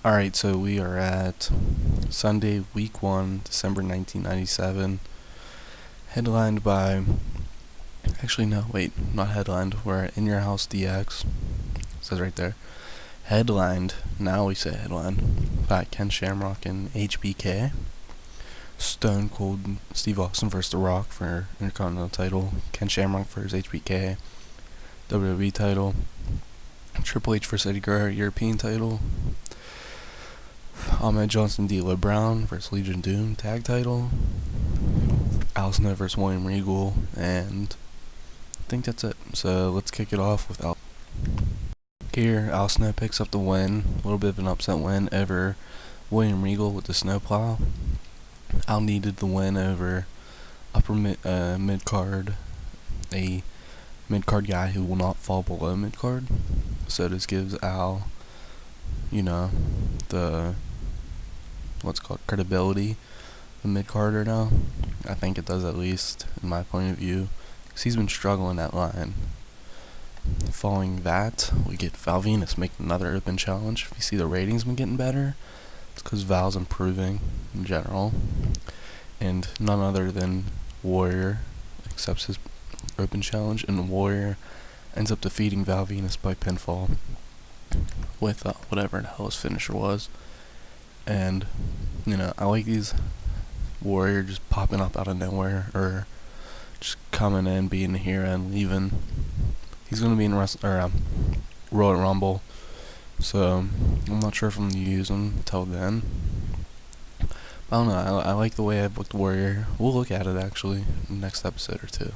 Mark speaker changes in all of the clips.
Speaker 1: Alright, so we are at Sunday, week 1, December 1997, headlined by, actually no, wait, not headlined, we're at In Your House DX, it says right there, headlined, now we say headlined, by Ken Shamrock and HBK, Stone Cold Steve Austin versus The Rock for Intercontinental title, Ken Shamrock versus HBK, WWE title, Triple H versus Eddie Guerrero European title, Ahmed Johnson D'Lo Brown versus Legion Doom tag title, Al Snow versus William Regal, and I think that's it. So let's kick it off with Al. Here, Al Snow picks up the win, a little bit of an upset win over William Regal with the snowplow. Al needed the win over upper mid card, a mid card guy who will not fall below mid card. So this gives Al, the what's called credibility, the mid carder now. I think it does, at least in my point of view, because he's been struggling that line. Following that, we get Val Venus making another open challenge. If you see the ratings been getting better, it's because Val's improving in general. And none other than Warrior accepts his open challenge, and Warrior ends up defeating Val Venus by pinfall with whatever the hell his finisher was. And I like these Warrior just popping up out of nowhere, or just coming in, being a hero and leaving. He's gonna be in Royal Rumble, so I'm not sure if I'm gonna use him until then. I don't know. I like the way I booked Warrior. We'll look at it actually in the next episode or two.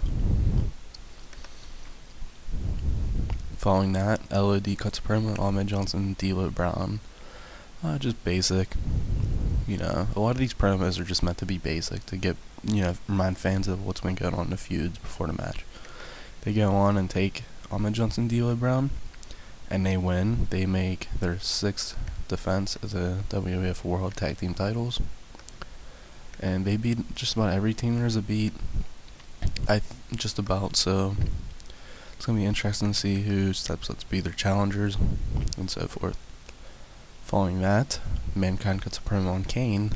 Speaker 1: Following that, LOD cuts a promo on Ahmed Johnson, D'Lo Brown. Just basic. A lot of these promos are just meant to be basic, to get, remind fans of what's been going on in the feuds before the match. They go on and take Ahmed Johnson, D'Lo Brown, and they win. They make their 6th defense as a WWF World Tag Team titles. And they beat just about every team there's a beat. Just about, so it's going to be interesting to see who steps up to be their challengers, and so forth. Following that, Mankind cuts a promo on Kane,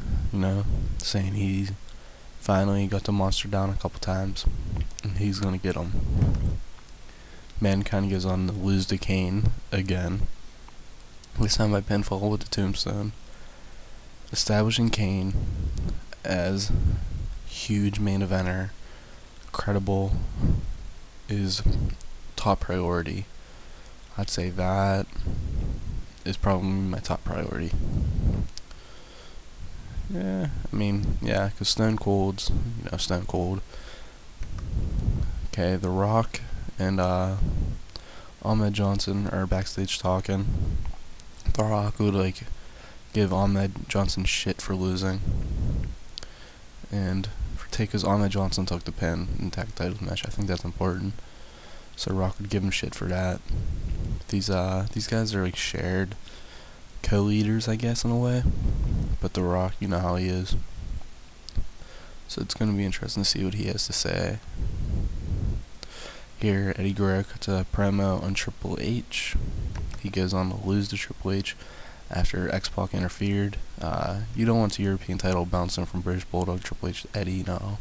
Speaker 1: saying he finally got the monster down a couple times, and he's going to get him. Mankind goes on to lose to Kane again, this time by pinfall with the tombstone, establishing Kane as huge main eventer, credible, is top priority. I'd say that is probably my top priority. Yeah, because Stone Cold's, Stone Cold. Okay, The Rock and Ahmed Johnson are backstage talking. The Rock would give Ahmed Johnson shit for losing, and because Ahmed Johnson took the pin in the tag titles match. I think that's important. So Rock would give him shit for that. These guys are shared co-leaders, I guess, in a way. But The Rock, you know how he is. So it's going to be interesting to see what he has to say. Here, Eddie Guerrero cuts a promo on Triple H. He goes on to lose to Triple H after X-Pac interfered. You don't want the European title bouncing from British Bulldog Triple H to Eddie, no.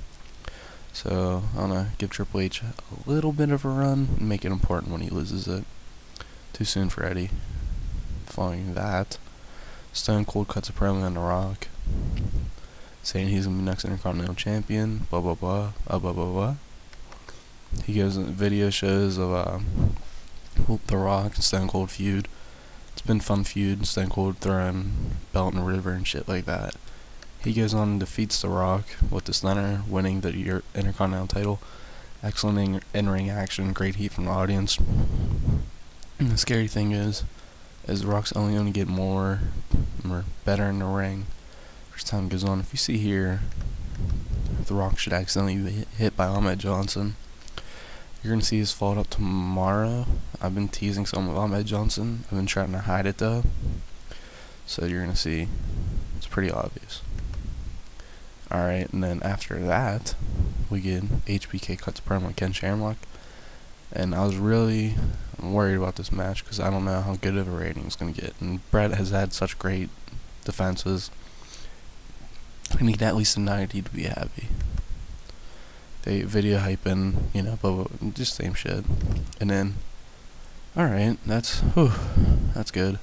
Speaker 1: So, I don't know, give Triple H a little bit of a run and make it important when he loses it. Too soon for Eddie. Following that, Stone Cold cuts a promo on The Rock, saying he's going to be next Intercontinental Champion, blah blah blah, blah blah blah. He goes in video shows of The Rock and Stone Cold feud. It's been fun feud, Stone Cold throwing belt in the river and shit like that. He goes on and defeats The Rock with the stunner, winning the Intercontinental title. Excellent in-ring action, great heat from the audience. And the scary thing is The Rock's only going to get more better in the ring as time goes on. If you see here, The Rock should accidentally be hit by Ahmed Johnson. You're going to see his fault up tomorrow. I've been teasing some of Ahmed Johnson. I've been trying to hide it though. So you're going to see, it's pretty obvious. Alright, and then after that, we get HBK cuts a promo on Ken Shamrock. And I was really worried about this match because I don't know how good of a rating it's going to get. And Brett has had such great defenses. I need at least a 90 to be happy. They video hyping, you know, but just same shit. And then, alright, that's good.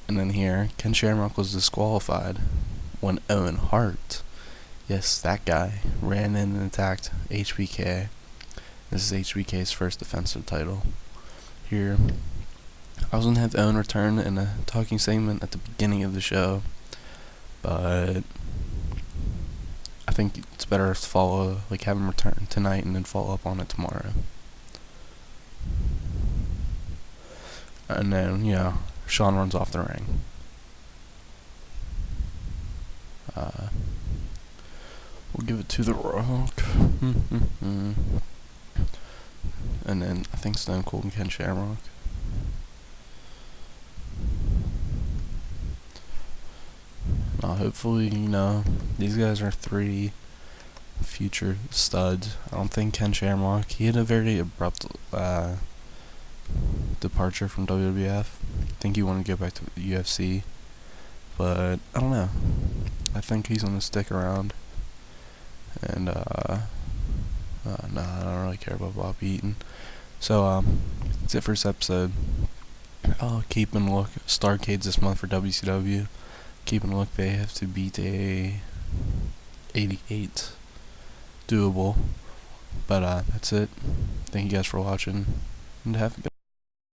Speaker 1: And then here, Ken Shamrock was disqualified when Owen Hart, yes, that guy, ran in and attacked HBK. This is HBK's first defensive title. Here, I was going to have Owen return in a talking segment at the beginning of the show, but I think it's better to have him return tonight and then follow up on it tomorrow. And then, Sean runs off the ring. We'll give it to The Rock. And then I think Stone Cold and Ken Shamrock. Hopefully, these guys are 3 future studs. I don't think Ken Shamrock, he had a very abrupt departure from WWF. I think he wanted to get back to UFC, but I don't know. I think he's gonna stick around. And I don't really care about Bobby Eaton. So that's it for this episode. Keep in look. Starcades this month for WCW. Keep in look. They have to beat a 88. Doable. But that's it. Thank you guys for watching, and have a good